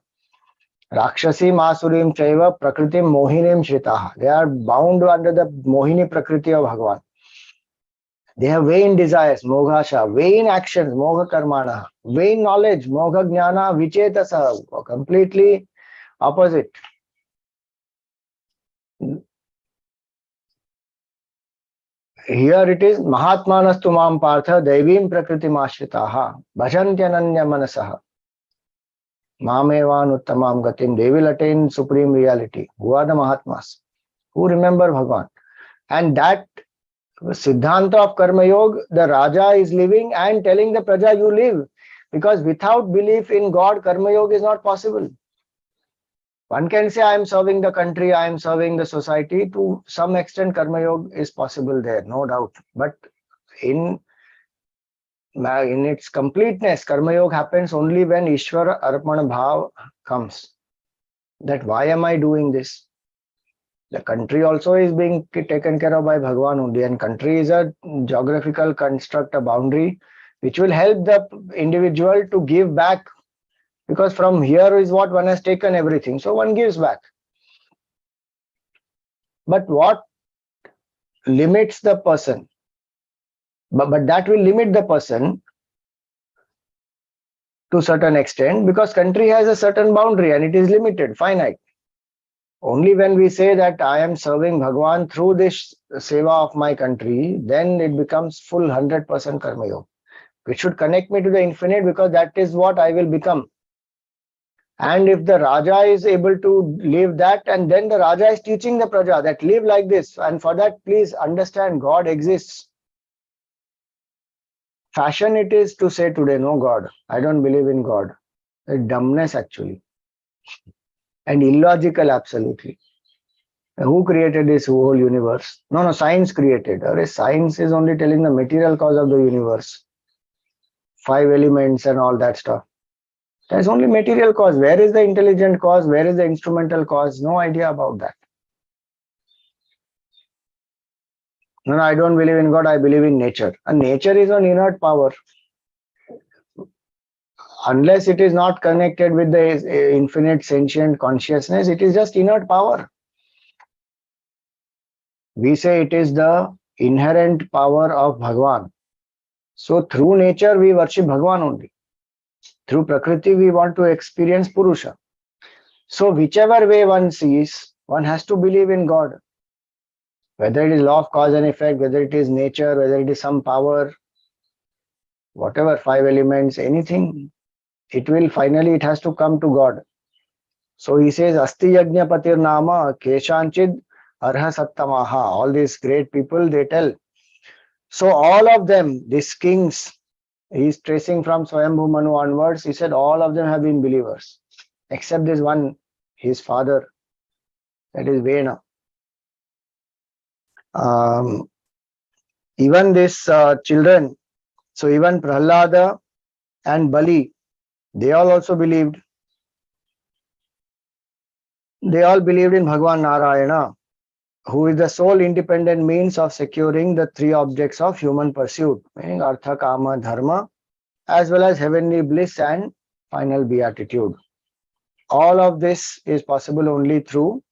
Rakshasi Masurim Chaiva, Prakritim Mohinim Shritaha. They are bound under the Mohini Prakriti of Bhagavan. They have vain desires, Moghasha, vain actions, Mogha Karmana, vain knowledge, Mogha Jnana, Vichetasaha. Completely opposite. Here it is, Mahatmanastu Mam Partha Devim Prakritim Ashritaha Bhajantyananya Manasaha Mamevan Uttamam Gatim. They will attain supreme reality. Who are the Mahatmas? Who remember Bhagavan? And that Siddhanta of Karma Yoga, the Raja is living and telling the Praja, you live. Because without belief in God, Karma Yoga is not possible. One can say, I am serving the country, I am serving the society. To some extent, Karma Yoga is possible there, no doubt. But in its completeness, Karma Yoga happens only when Ishvara Arpana Bhav comes. That why am I doing this? The country also is being taken care of by Bhagavan only. And country is a geographical construct, a boundary, which will help the individual to give back. Because from here is what one has taken everything. So one gives back. But what limits the person? But that will limit the person to a certain extent, because country has a certain boundary and it is limited, finite. Only when we say that I am serving Bhagwan through this seva of my country, then it becomes full 100% karma yoga. It should connect me to the infinite, because that is what I will become. And if the Raja is able to live that, and then the Raja is teaching the Praja that live like this, and for that please understand God exists. Fashion it is to say today, no God, I don't believe in God. A dumbness actually. And illogical absolutely. Who created this whole universe? No, science created. Science is only telling the material cause of the universe. 5 elements and all that stuff. There's only material cause. Where is the intelligent cause? Where is the instrumental cause? No idea about that. No, I don't believe in God, I believe in nature. And nature is an inert power. Unless it is not connected with the infinite sentient consciousness, it is just inert power. We say it is the inherent power of Bhagwan. So through nature we worship Bhagwan only. Through Prakriti we want to experience Purusha. So whichever way one sees, one has to believe in God. Whether it is law of cause and effect, whether it is nature, whether it is some power, whatever, 5 elements, anything, it has to come to God. So he says, Asti Yajna Patir Nama Keshanchid Arha Sattamaha. All these great people, they tell. So all of them, these kings, he's tracing from Swayambhu Manu onwards, he said all of them have been believers. Except this one, his father, that is Vena. Even these children, so even Prahlada and Bali, they all also believed. They all believed in Bhagwan Narayana, who is the sole independent means of securing the 3 objects of human pursuit, meaning Artha, Kama, Dharma, as well as heavenly bliss and final beatitude. All of this is possible only through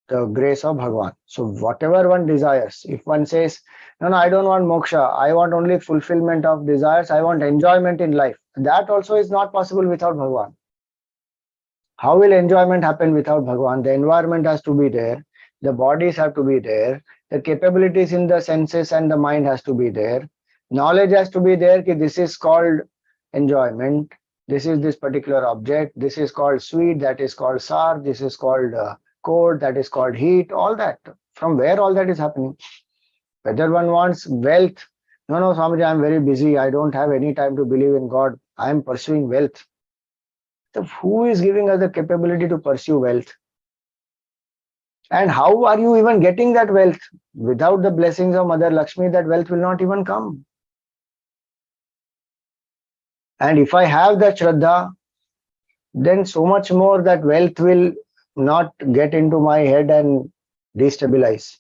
the grace of Bhagwan. So whatever one desires, if one says, no, I don't want moksha, I want only fulfillment of desires, I want enjoyment in life, that also is not possible without Bhagwan. How will enjoyment happen without Bhagwan? The environment has to be there, the bodies have to be there, the capabilities in the senses and the mind has to be there, knowledge has to be there, that this is called enjoyment, this is this particular object, this is called sweet, that is called sour, this is called cold, that is called heat, all that. From where all that is happening? Whether one wants wealth, no, Swamiji, I am very busy, I don't have any time to believe in God, I am pursuing wealth. So who is giving us the capability to pursue wealth? And how are you even getting that wealth? Without the blessings of Mother Lakshmi, that wealth will not even come. And if I have that Shraddha, then so much more that wealth will not get into my head and destabilize.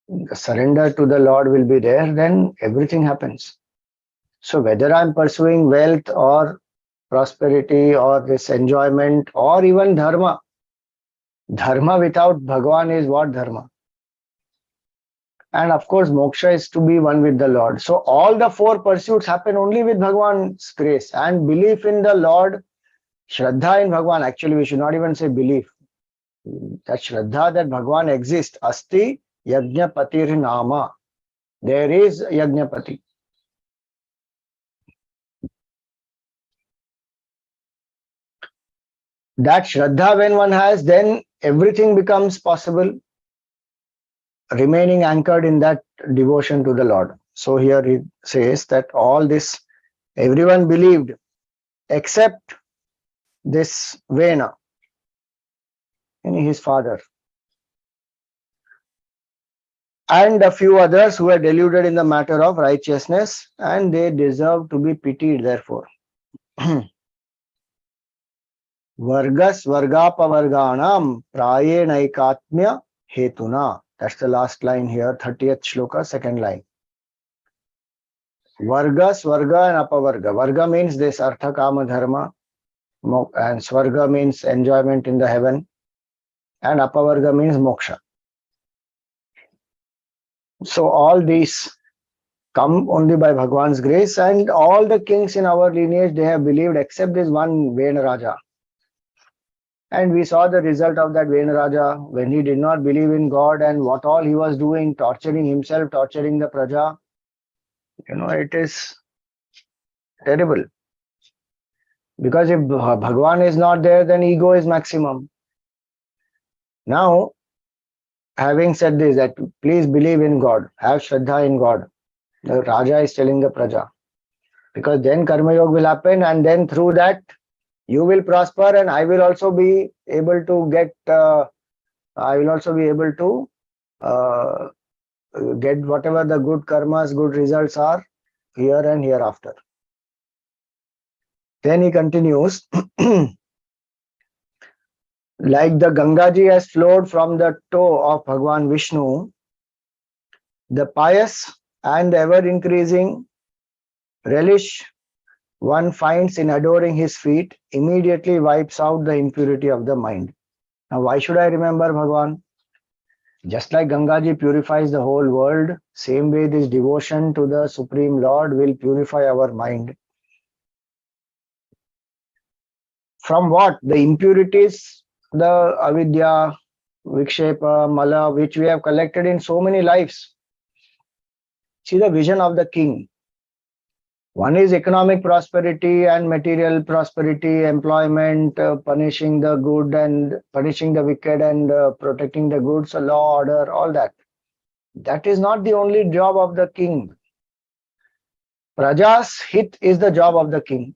The surrender to the Lord will be there, then everything happens. So whether I'm pursuing wealth or prosperity or this enjoyment or even dharma, dharma without Bhagwan is what dharma? And of course, moksha is to be one with the Lord. So all the 4 pursuits happen only with Bhagwan's grace, and belief in the Lord, Shraddha in Bhagwan. Actually, we should not even say belief. That Shraddha that Bhagwan exists. Asti Yajnapatir Nama. There is Yajnapati. That Shraddha when one has, then everything becomes possible, remaining anchored in that devotion to the Lord. So here he says that all this, everyone believed except this Vena, his father, and a few others who were deluded in the matter of righteousness, and they deserve to be pitied therefore. Vargas Vargapavarganam Prayenaikatmya Hetuna. That's the last line here, 30th shloka, second line. Vargas, Varga and Apavarga. Varga means this Artha, Kama, Dharma, and Swarga means enjoyment in the heaven, and Apavarga means moksha. So all these come only by Bhagwan's grace, and all the kings in our lineage, they have believed except this one Vena Raja. And we saw the result of that Vena Raja when he did not believe in God and what all he was doing, torturing himself, torturing the Praja. It is terrible. Because if Bhagwan is not there, then ego is maximum. Now, having said this, that please believe in God, have Shraddha in God. The Raja is telling the Praja. Because then Karma Yoga will happen, and then through that, you will prosper, and I will also be able to get get whatever the good karmas, good results are here and hereafter. Then he continues, like the Gangaji has flowed from the toe of Bhagwan Vishnu, the pious and ever increasing relish one finds in adoring his feet immediately wipes out the impurity of the mind. Now, why should I remember Bhagwan? Just like Gangaji purifies the whole world, same way this devotion to the Supreme Lord will purify our mind. From what? The impurities, the avidya, vikshepa, mala, which we have collected in so many lives. See the vision of the king. One is economic prosperity and material prosperity, employment, punishing the good and punishing the wicked and protecting the good, so law, order, all that. That is not the only job of the king. Praja's hit is the job of the king.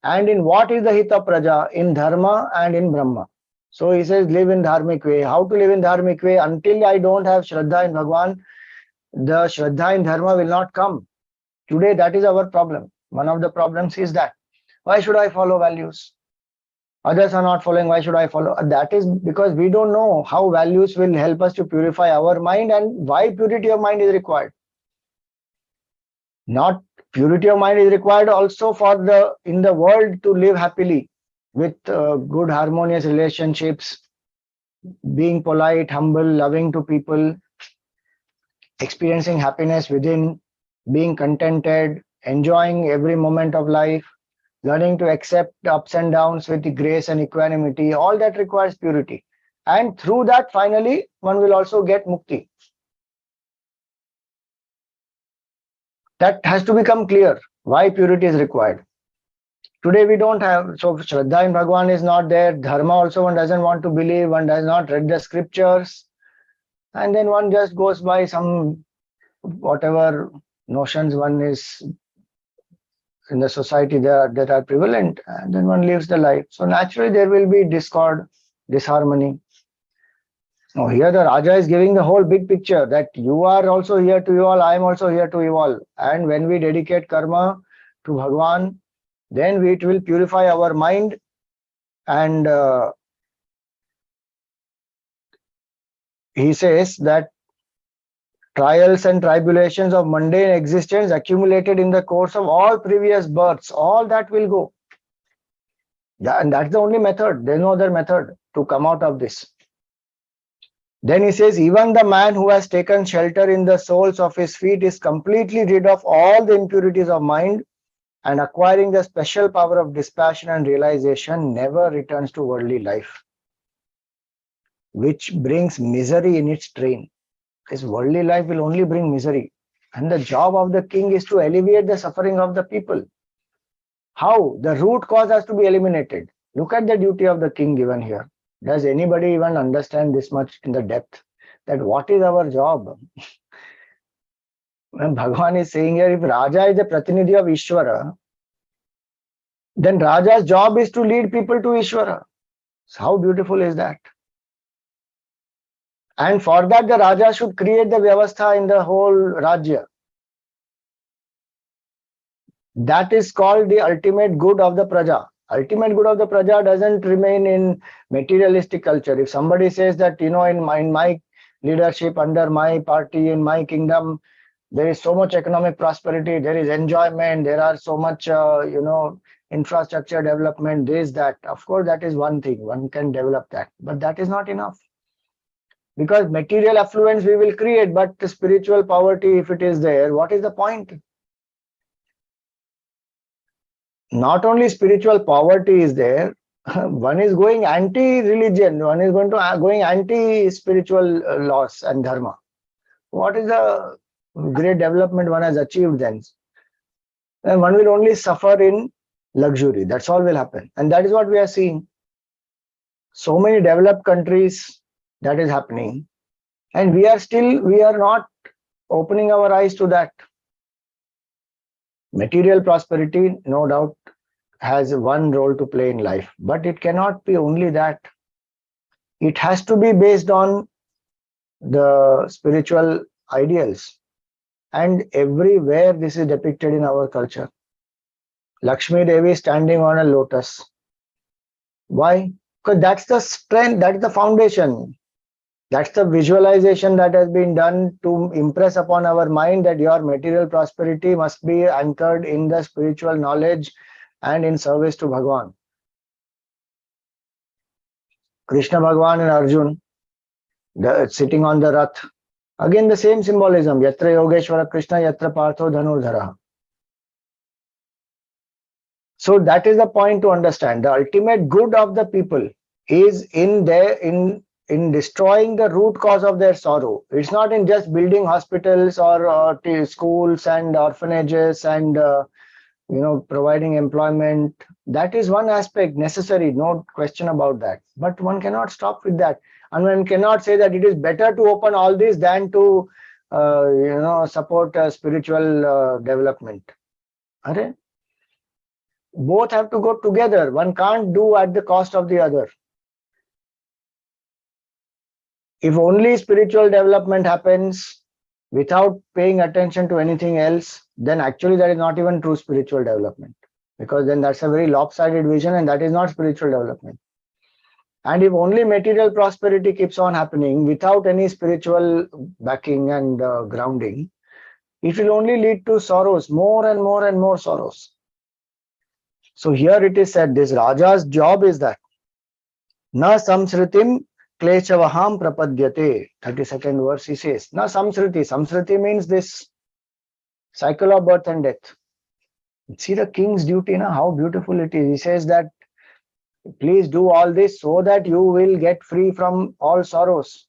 And in what is the hit of Praja? In Dharma and in Brahma. So he says, live in Dharmic way. How to live in Dharmic way? Until I don't have Shraddha in Bhagwan, the Shraddha in Dharma will not come. Today, that is our problem. One of the problems is that. Why should I follow values? Others are not following. Why should I follow? That is because we don't know how values will help us to purify our mind and why purity of mind is required. Not purity of mind is required also for in the world to live happily with good harmonious relationships, being polite, humble, loving to people, experiencing happiness within, being contented, enjoying every moment of life, learning to accept ups and downs with grace and equanimity. All that requires purity. And through that, finally, one will also get mukti. That has to become clear why purity is required. Today we don't have, so Shraddha in Bhagwan is not there. Dharma also one doesn't want to believe, one does not read the scriptures. And then one just goes by some whatever notions one is in the society that are prevalent, and then one lives the life. So naturally there will be discord, disharmony. Now here the Raja is giving the whole big picture that you are also here to evolve, I am also here to evolve. And when we dedicate karma to Bhagwan, then it will purify our mind, and he says that trials and tribulations of mundane existence accumulated in the course of all previous births, all that will go. And that's the only method. There's no other method to come out of this. Then he says, even the man who has taken shelter in the soles of his feet is completely rid of all the impurities of mind, and acquiring the special power of dispassion and realization never returns to worldly life, which brings misery in its train. This worldly life will only bring misery. And the job of the king is to alleviate the suffering of the people. How? The root cause has to be eliminated. Look at the duty of the king given here. Does anybody even understand this much in the depth? That what is our job? When Bhagavan is saying here, if Raja is the Pratinidhi of Ishvara, then Raja's job is to lead people to Ishvara. So how beautiful is that? And for that, the Raja should create the Vyavastha in the whole Rajya. That is called the ultimate good of the Praja. Ultimate good of the Praja doesn't remain in materialistic culture. If somebody says that, in my leadership, under my party, in my kingdom, there is so much economic prosperity, there is enjoyment, there are so much, infrastructure development, this, that. Of course, that is one thing. One can develop that. But that is not enough. Because material affluence we will create, but spiritual poverty, if it is there, what is the point? Not only spiritual poverty is there, one is going anti-religion, one is going anti-spiritual laws and dharma. What is the great development one has achieved then? And one will only suffer in luxury. That's all will happen. And that is what we are seeing. So many developed countries, that is happening. And we are not opening our eyes to that. Material prosperity, no doubt, has one role to play in life, but it cannot be only that. It has to be based on the spiritual ideals. And everywhere this is depicted in our culture. Lakshmi Devi standing on a lotus. Why? Because that's the strength, that's the foundation. That's the visualization that has been done to impress upon our mind that your material prosperity must be anchored in the spiritual knowledge and in service to Bhagwan. Krishna Bhagwan and Arjun sitting on the Rath. Again the same symbolism. Yatra Yogeshwara Krishna, Yatra Partho Dhanurdhara. So that is the point to understand. The ultimate good of the people is in destroying the root cause of their sorrow. It's not in just building hospitals or schools and orphanages and providing employment. That is one aspect necessary, no question about that. But one cannot stop with that, and one cannot say that it is better to open all this than to support spiritual development. Okay? Both have to go together. One can't do at the cost of the other. If only spiritual development happens without paying attention to anything else, then actually that is not even true spiritual development, because then that's a very lopsided vision and that is not spiritual development. And if only material prosperity keeps on happening without any spiritual backing and grounding, it will only lead to sorrows, more and more and more sorrows. So here it is said, this Raja's job is that na samsritim kleshavaham prapadyate. 32nd verse he says, na samsriti. Samsriti means this cycle of birth and death. See the king's duty, na, how beautiful it is. He says that please do all this so that you will get free from all sorrows.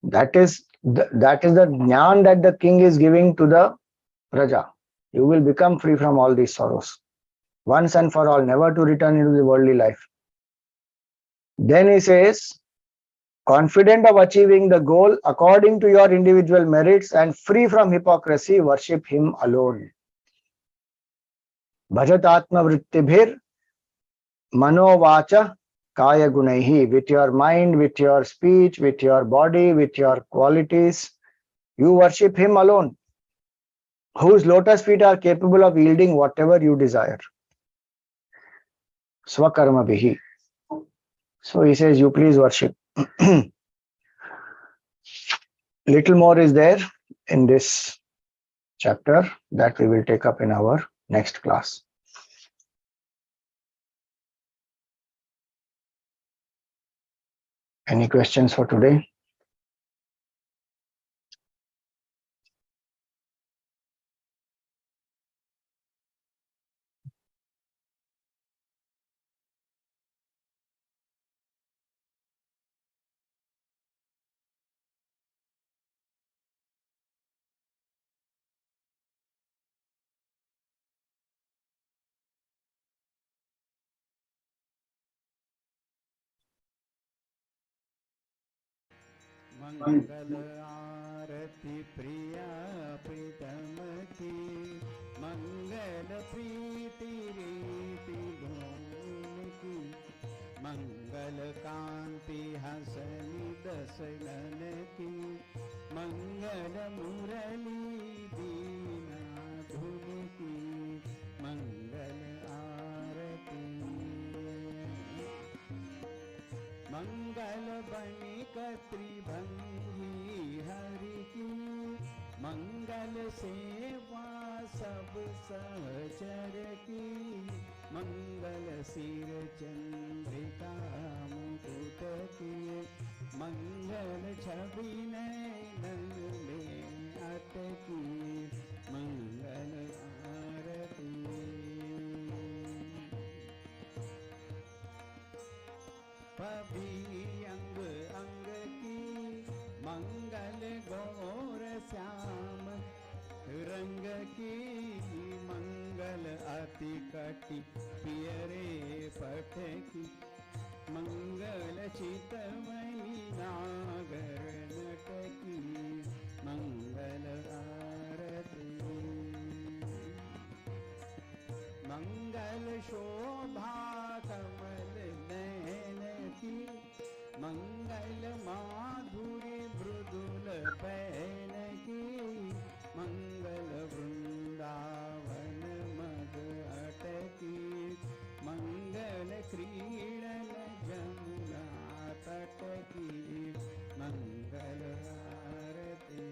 That is the jnana that the king is giving to the Praja. You will become free from all these sorrows once and for all, never to return into the worldly life. Then he says, confident of achieving the goal according to your individual merits and free from hypocrisy, worship him alone. Bhajatatma vrittibhir manovacha kaya gunaihi. With your mind, with your speech, with your body, with your qualities, you worship him alone, whose lotus feet are capable of yielding whatever you desire. Swakarma bihi. So he says, you please worship. Little more is there in this chapter that we will take up in our next class. Any questions for today? मंगल आरती प्रिया प्रीतम की मंगल प्रीति रीति गुण की मंगल कांति हसनी दसनन की मंगल मुरली दीना धुन की मंगल आरती मंगल बनिक त्रिभंगी हरि की मंगल सेवा सब सहचर की मंगल सिर चंद्रिका मुकुट की, मंगल छवि नयन में अटकी, मंगल आरती। पभी अंग अंग की मंगल गौर श्याम रंग की, मंगल अति कटि पियरे पट की, मंगल चितमणि नागर नट की, मंगल आरती। मंगल शोभा कमल नयन की, मंगल माधुरी मृदुल बैन की, मंगल वृंदावन मद अटकी, मंगल क्रीडन जमुना तट की, मंगल आरती।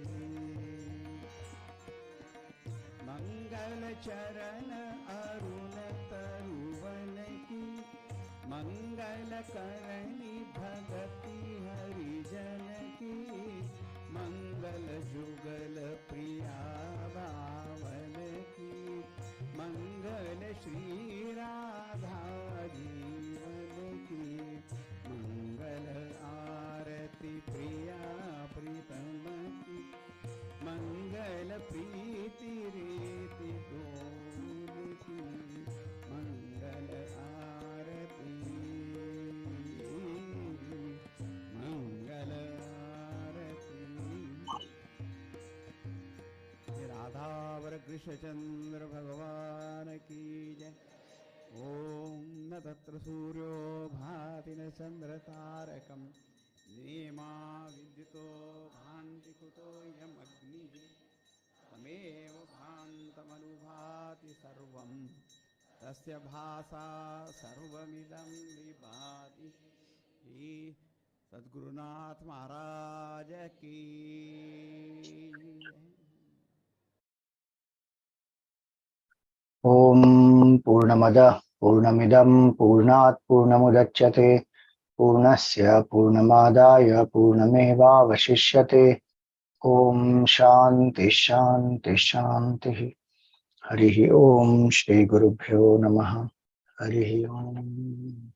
मंगल चरण अरुण तरुवन की, मंगल करणी भगति हरिजन की, मंगल जुगल प्रिया बावन की, मंगल श्री राधा जीवन की, मंगल आरती प्रिया प्रीतम की, मंगल प्रीति रीति डोल की, मंगल आरती। मंगल आरती। राधावर कृष्णचंद्र भगवान की जय। ओम न तत्र सूर्यो भाति न चंद्र तारकम, नेमा विद्युतो भान्ति कुतो यमग्निः, तमेव भान्तमनुभाति सर्वं, तस्य भासा सर्वमिदं विभाति। सद्गुरुनाथ महाराज की। ओम पूर्णमदः पूर्णमिदं पूर्णात् पूर्णमुदच्यते पूर्णस्य पूर्णमादाय पूर्णमेवावशिष्यते। ओम शांति शांति शांति। हरि ओम श्री गुरुभ्यो नमः। हरि ओम।